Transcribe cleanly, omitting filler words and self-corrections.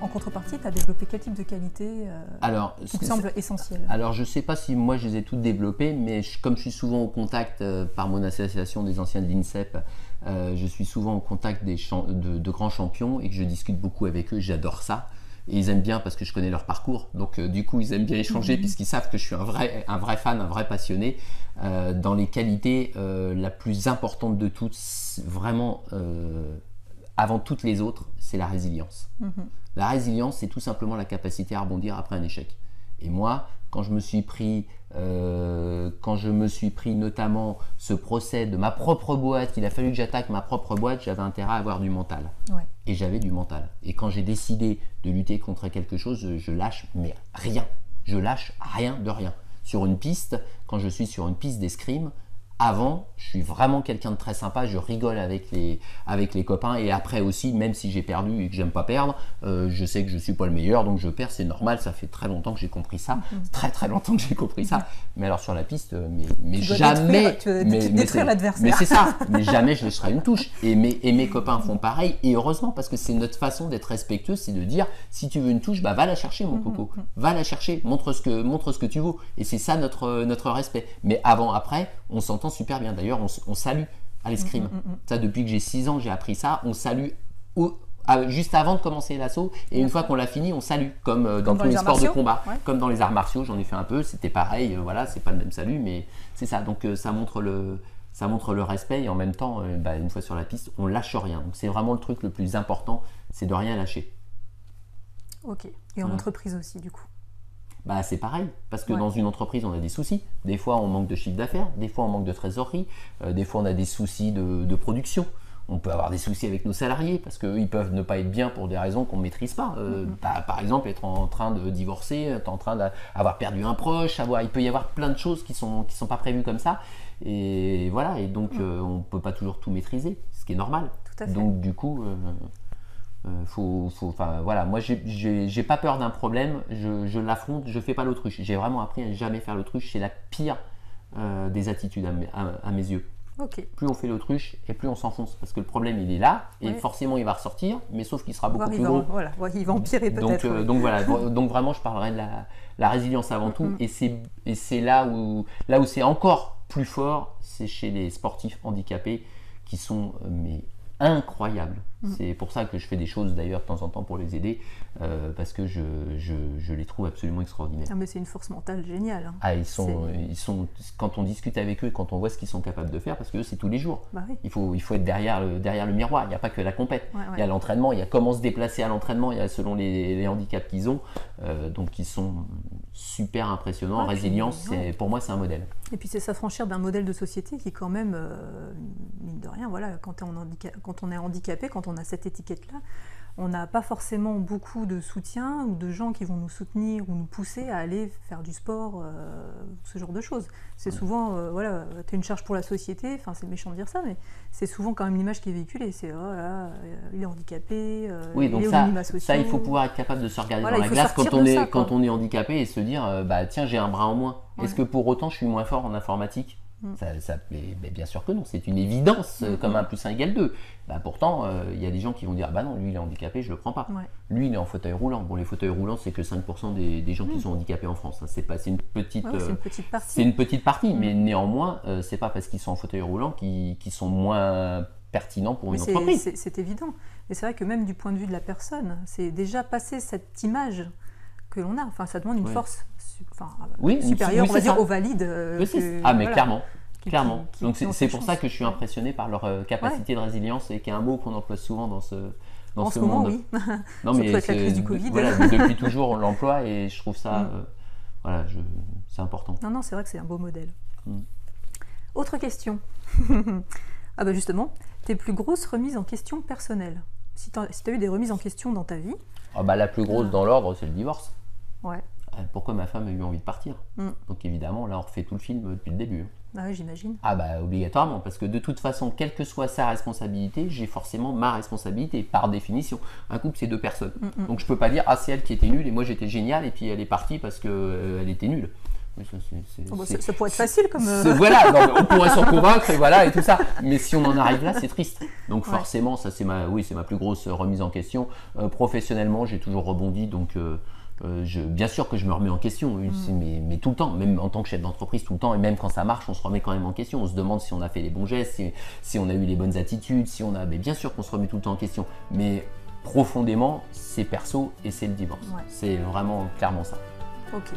En contrepartie, tu as développé quel type de qualité qui te semble essentiel? Alors, je ne sais pas si moi je les ai toutes développées, mais comme je suis souvent au contact par mon association des anciens de l'INSEP, je suis souvent au contact de grands champions et que je discute beaucoup avec eux, j'adore ça. Et ils aiment bien parce que je connais leur parcours. Donc, du coup, ils aiment bien échanger puisqu'ils savent que je suis un vrai fan, un vrai passionné. Dans les qualités, la plus importante de toutes, vraiment, avant toutes les autres, c'est la résilience. La résilience, c'est tout simplement la capacité à rebondir après un échec. Et moi, quand je me suis pris notamment ce procès de ma propre boîte, il a fallu que j'attaque ma propre boîte, j'avais intérêt à avoir du mental. Ouais. Et j'avais du mental. Et quand j'ai décidé de lutter contre quelque chose, je lâche mais rien. Je lâche rien de rien. Sur une piste, quand je suis sur une piste d'escrime, avant, je suis vraiment quelqu'un de très sympa, je rigole avec les copains et après aussi, même si j'ai perdu et que j'aime pas perdre, je sais que je suis pas le meilleur, donc je perds, c'est normal, ça fait très longtemps que j'ai compris ça, très très longtemps que j'ai compris ça, mais alors sur la piste, mais jamais, détruire l'adversaire. Mais c'est ça, mais jamais je laisserai une touche et mes copains font pareil et heureusement parce que c'est notre façon d'être respectueux, c'est de dire si tu veux une touche, bah va la chercher mon coco, va la chercher, montre ce que tu vaux et c'est ça notre respect, mais avant, après, on s'entend super bien. D'ailleurs, on salue à l'escrime. Ça, depuis que j'ai 6 ans, j'ai appris ça. On salue juste avant de commencer l'assaut. Et une fois qu'on l'a fini, on salue. Comme dans tous les sports de combat. Ouais. Comme dans les arts martiaux, j'en ai fait un peu. C'était pareil. Voilà, c'est pas le même salut, mais c'est ça. Donc, ça montre le respect. Et en même temps, une fois sur la piste, on lâche rien. Donc, c'est vraiment le truc le plus important. C'est de rien lâcher. Ok. Et en entreprise aussi, du coup? Bah, c'est pareil, parce que dans une entreprise, on a des soucis. Des fois, on manque de chiffre d'affaires, des fois, on manque de trésorerie, des fois, on a des soucis de production. On peut avoir des soucis avec nos salariés, parce qu'ils peuvent ne pas être bien pour des raisons qu'on ne maîtrise pas. Par exemple, être en train de divorcer, être en train d'avoir perdu un proche, il peut y avoir plein de choses qui sont pas prévues comme ça. Et voilà, et donc, on ne peut pas toujours tout maîtriser, ce qui est normal. Tout à fait. Donc, du coup... voilà, moi j'ai pas peur d'un problème, je l'affronte, je fais pas l'autruche. J'ai vraiment appris à jamais faire l'autruche, c'est la pire des attitudes à mes yeux. Okay. Plus on fait l'autruche et plus on s'enfonce parce que le problème il est là et forcément il va ressortir, mais sauf qu'il sera beaucoup plus gros. Voilà, il va empirer peut-être. Donc voilà, donc vraiment je parlerai de la résilience avant tout et c'est là où c'est encore plus fort, c'est chez les sportifs handicapés qui sont incroyables. C'est pour ça que je fais des choses d'ailleurs de temps en temps pour les aider parce que je les trouve absolument extraordinaires. Ah, mais c'est une force mentale géniale. Hein. Ah, ils sont, quand on discute avec eux, quand on voit ce qu'ils sont capables de faire, parce que eux, c'est tous les jours. Bah oui. Il faut être derrière le miroir. Il n'y a pas que la compète. Il y a l'entraînement, il y a comment se déplacer à l'entraînement, il y a selon les handicaps qu'ils ont. Donc ils sont super impressionnants. Résilience, pour moi, c'est un modèle. Et puis c'est s'affranchir d'un modèle de société qui quand même, mine de rien, voilà, quand on est handicapé, quand on a cette étiquette-là, on n'a pas forcément beaucoup de soutien ou de gens qui vont nous soutenir ou nous pousser à aller faire du sport, ce genre de choses. C'est souvent, tu es une charge pour la société, enfin c'est méchant de dire ça, mais c'est souvent quand même l'image qui est véhiculée, c'est il est handicapé, oui, il donc est aux minima sociaux. Ça, il faut pouvoir être capable de se regarder dans la glace quand on est handicapé et se dire, tiens, j'ai un bras en moins. Est-ce que pour autant je suis moins fort en informatique ? Mais bien sûr que non, c'est une évidence, comme 1 + 1 = 2. Pourtant, il y a des gens qui vont dire, non, lui il est handicapé, je le prends pas. Lui il est en fauteuil roulant. Bon, les fauteuils roulants, c'est que 5% des gens qui sont handicapés en France. C'est une petite partie. C'est une petite partie, mais néanmoins, c'est pas parce qu'ils sont en fauteuil roulant qu'ils sont moins pertinents pour une entreprise. C'est évident. Mais c'est vrai que même du point de vue de la personne, c'est déjà passer cette image que l'on a. Enfin, ça demande une force supérieure, on va dire, aux valides. Mais clairement. Clairement. Donc c'est pour ça que je suis impressionné par leur capacité de résilience et qui est un mot qu'on emploie souvent dans ce moment, monde. Oui. Non, mais avec la crise du Covid. Voilà, depuis toujours on l'emploie et je trouve ça, c'est important. Non, c'est vrai que c'est un beau modèle. Autre question. Justement, tes plus grosses remises en question personnelles. Si tu as eu des remises en question dans ta vie. La plus grosse dans l'ordre, c'est le divorce. Ouais. Pourquoi ma femme a eu envie de partir. Donc évidemment, là on refait tout le film depuis le début. Ah oui, j'imagine. Obligatoirement, parce que de toute façon, quelle que soit sa responsabilité, j'ai forcément ma responsabilité, par définition. Un couple, c'est 2 personnes. Donc je peux pas dire, c'est elle qui était nulle et moi j'étais génial et puis elle est partie parce qu'elle était nulle. Oui, ça pourrait être facile comme. Voilà, non, on pourrait s'en convaincre et voilà et tout ça. Mais si on en arrive là, c'est triste. Donc forcément, ça c'est ma plus grosse remise en question. Professionnellement, j'ai toujours rebondi, donc bien sûr que je me remets en question, mais tout le temps, même en tant que chef d'entreprise, tout le temps, et même quand ça marche, on se remet quand même en question. On se demande si on a fait les bons gestes, si on a eu les bonnes attitudes, mais bien sûr qu'on se remet tout le temps en question. Mais profondément, c'est perso et c'est le divorce. C'est vraiment clairement ça. Ok.